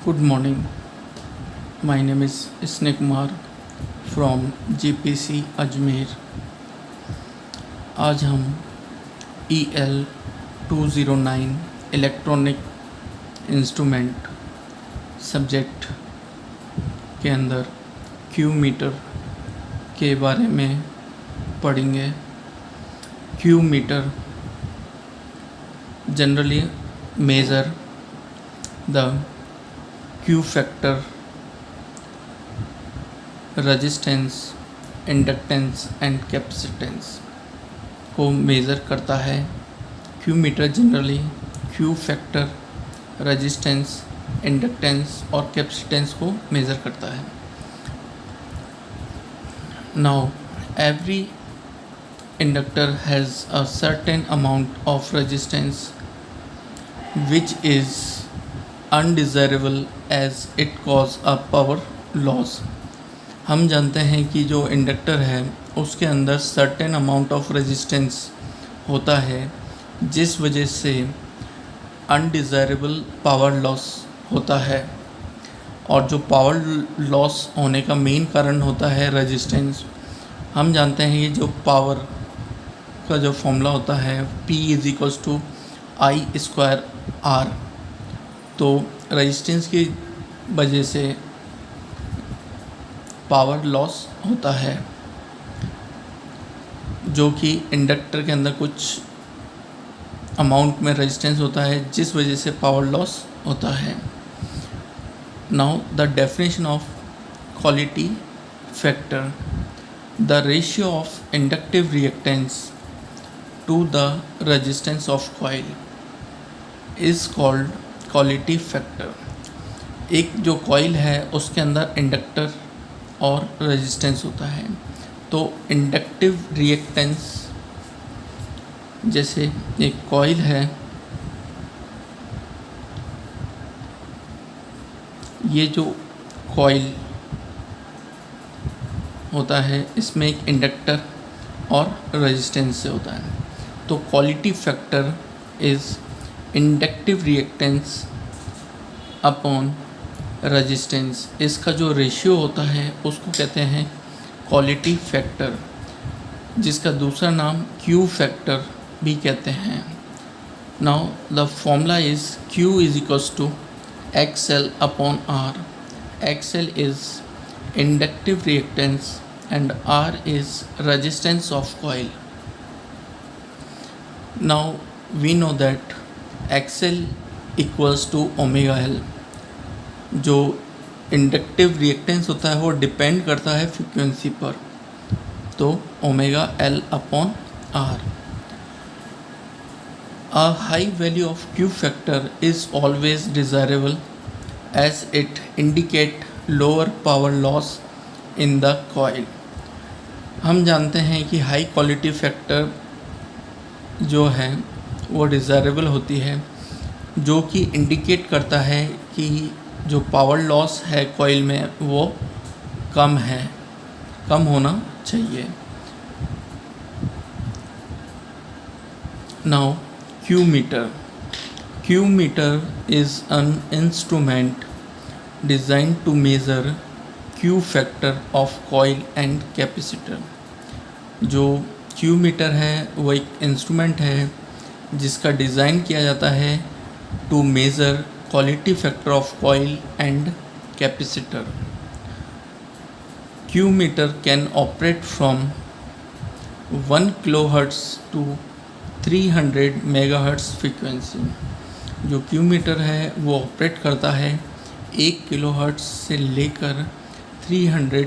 Good morning. My name is Sneh Kumar from GPC Ajmer. आज हम EL 209 electronic instrument subject के अंदर Q meter के बारे में पढ़ेंगे। Q meter generally measure the Q factor, resistance, inductance and capacitance को मेज़र करता है। Q meter generally Q factor, resistance, inductance और कैपेसिटेंस को मेज़र करता है। Now every inductor has a certain amount of resistance which is undesirable as it cause a power loss. हम जानते हैं कि जो इंडक्टर है उसके अंदर सर्टेन अमाउंट ऑफ रेजिस्टेंस होता है जिस वजह से अनडिज़ायरेबल पावर लॉस होता है, और जो पावर लॉस होने का मेन कारण होता है रेजिस्टेंस। हम जानते हैं कि जो पावर का जो फॉर्मूला होता है P=I²R, तो रेजिस्टेंस की वजह से पावर लॉस होता है, जो कि इंडक्टर के अंदर कुछ अमाउंट में रेजिस्टेंस होता है जिस वजह से पावर लॉस होता है। Now the definition of quality factor, the ratio of inductive reactance to the resistance of coil is called quality factor. एक जो कॉइल है उसके अंदर इंडक्टर और रेजिस्टेंस होता है, तो इंडक्टिव रिएक्टेंस, जैसे एक कॉइल है, ये जो कॉइल होता है इसमें एक इंडक्टर और रेजिस्टेंस से होता है। तो quality factor is inductive reactance upon resistance. इसका जो रेशियो होता है उसको कहते हैं क्वालिटी फैक्टर, जिसका दूसरा नाम क्यू फैक्टर भी कहते हैं। Now the formula is Q=XL/R। XL is inductive reactance and R is resistance of coil. Now we know that XL equals to omega L। जो इंडक्टिव रिएक्टेंस होता है वो डिपेंड करता है फ्रीक्वेंसी पर, तो omega L/R। A high value of Q factor is always desirable as it indicate lower power loss in the coil। हम जानते हैं कि हाई क्वालिटी फैक्टर जो है वो डिज़ायरेबल होती है, जो कि इंडिकेट करता है कि जो पावर लॉस है कॉइल में वो कम है, कम होना चाहिए। Now Q meter. Q meter is an instrument designed to measure Q factor of coil and capacitor. जो क्यू मीटर है वो एक इंस्ट्रूमेंट है जिसका डिज़ाइन किया जाता है to measure quality factor of coil and capacitor. Q meter can operate from 1 kHz to 300 MHz frequency. जो क्यू मीटर है वो ऑपरेट करता है 1 kHz से लेकर 300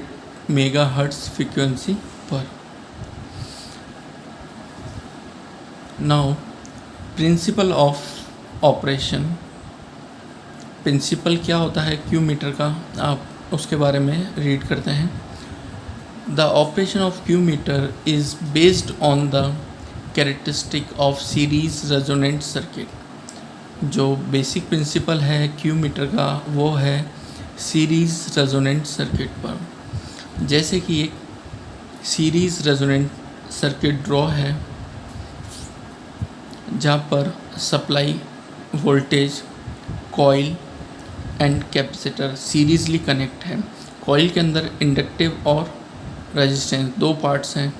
MHz फ्रीक्वेंसी पर। Now principle of operation. Principle क्या होता है क्यू मीटर का, आप उसके बारे में रीड करते हैं। The operation of Q meter is based on the characteristic of series resonant circuit. जो बेसिक प्रिंसिपल है क्यू मीटर का वो है सीरीज़ रेजोनेंट सर्किट पर। जैसे कि एक सीरीज़ रेजोनेंट सर्किट ड्रॉ है जहाँ पर supply voltage, coil and capacitor serially connect है। कॉइल के अंदर इंडक्टिव और रेजिस्टेंस दो पार्ट्स हैं।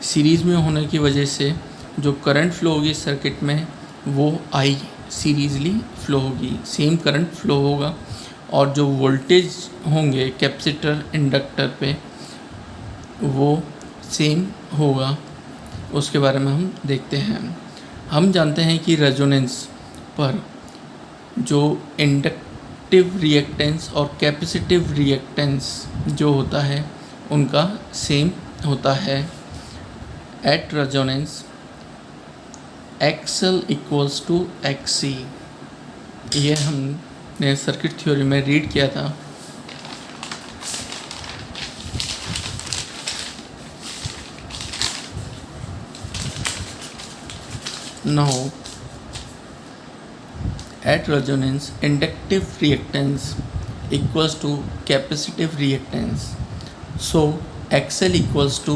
सीरीज़ में होने की वजह से जो करंट फ्लो होगी सर्किट में वो आई सीरीजली फ्लो होगी, सेम करंट फ्लो होगा। और जो वोल्टेज होंगे कैपेसिटर इंडक्टर पे वो सेम होगा, उसके बारे में हम देखते हैं। हम जानते हैं कि रेजोनेंस पर जो इंडक्टिव रिएक्टेंस और कैपेसिटिव रिएक्टेंस जो होता है उनका सेम होता है। At resonance XL equals to XC, ये हमने सर्किट थ्योरी में रीड किया था। Now at resonance inductive reactance equals to capacitive reactance, so XL equals to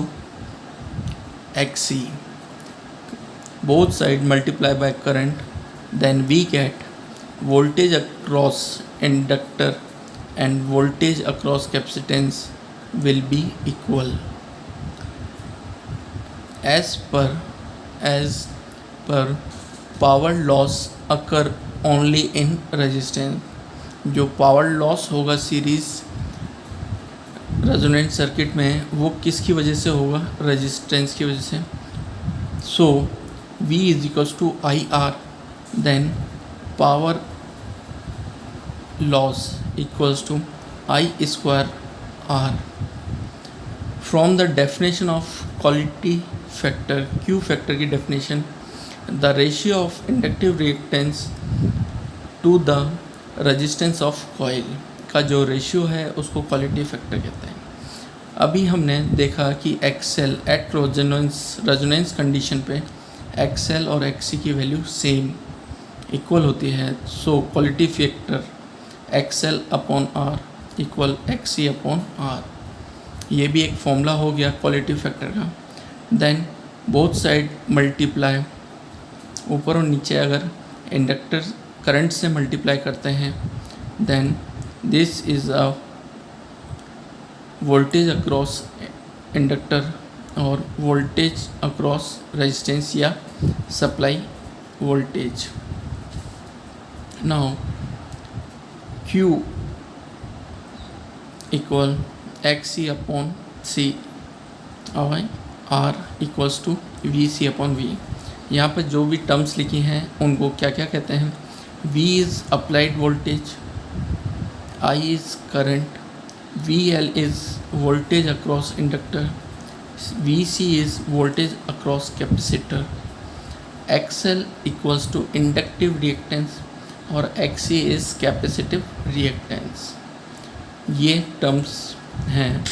XC, both side multiply by current, then we get voltage across inductor and voltage across capacitance will be equal as per power loss occur only in resistance. जो power loss होगा series resonant circuit में वो किसकी वजह से होगा, resistance की वजह से। So V is equals to IR, then power loss equals to I² R। From the definition of quality factor, Q factor की definition, the ratio of inductive reactance to the resistance of coil का जो ratio है उसको quality factor कहते हैं। अभी हमने देखा कि XL एट रेजोनेंस कंडीशन पे XL और XC की वैल्यू सेम इक्वल होती है। So quality factor XL upon R equal XC upon R, ये भी एक फॉर्मूला हो गया क्वालिटी फैक्टर का। देन बोथ साइड मल्टीप्लाई, ऊपर और नीचे अगर इंडक्टर करंट से मल्टीप्लाई करते हैं, then this is a voltage across inductor और वोल्टेज अक्रॉस रेजिस्टेंस या supply voltage. Now Q equal XC upon C और R equals to VC upon V। यहाँ पर जो भी टर्म्स लिखी हैं उनको क्या क्या कहते हैं। V is applied voltage, I is current, VL is voltage across inductor, VC is voltage across capacitor, XL equals to inductive reactance और XC इज़ कैपेसिटिव रिएक्टेंस। ये टर्म्स हैं।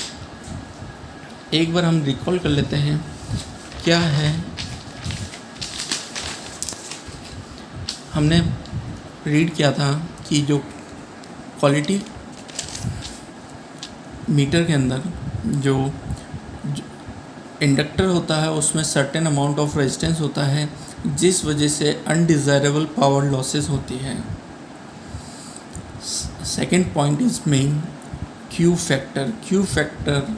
एक बार हम रिकॉल कर लेते हैं क्या है। हमने रीड किया था कि जो क्वालिटी मीटर के अंदर जो इंडक्टर होता है उसमें सर्टेन अमाउंट ऑफ रेजिस्टेंस होता है, जिस वजह से अनडिज़ायरेबल पावर लॉसेस होती है। Second point is main Q factor. Q factor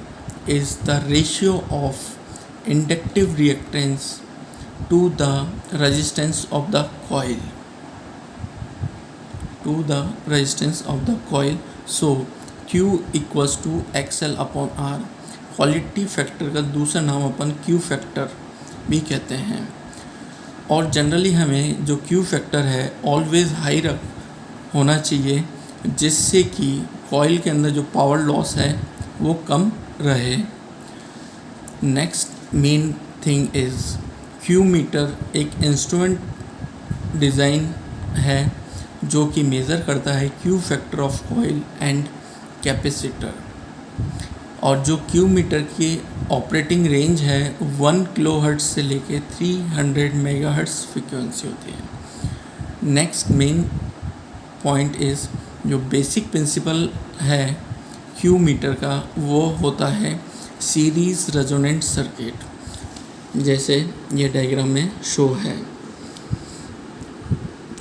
is the ratio of inductive reactance to the resistance of the coil, so Q equals to XL upon R। Quality factor का दूसरा नाम अपन Q factor भी कहते हैं। और generally हमें जो Q factor है ऑलवेज हाई होना चाहिए, जिससे कि कॉइल के अंदर जो पावर लॉस है वो कम रहे। Next main thing is Q meter एक इंस्ट्रूमेंट डिज़ाइन है जो कि मेज़र करता है Q factor of coil and capacitor. और जो Q मीटर की ऑपरेटिंग रेंज है 1 किलोहर्ट्ज़ से लेके 300 मेगाहर्ट्ज़ फ्रीक्वेंसी होती है। नेक्स्ट मेन पॉइंट इज़ जो बेसिक प्रिंसिपल है Q मीटर का वो होता है सीरीज़ रेजोनेंट सर्किट, जैसे ये डायग्राम में शो है।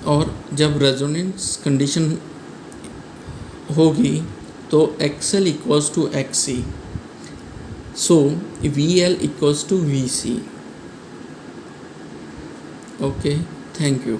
और जब रेजोनेंस कंडीशन होगी तो XL equals to XC, so VL equals to VC. Okay, thank you.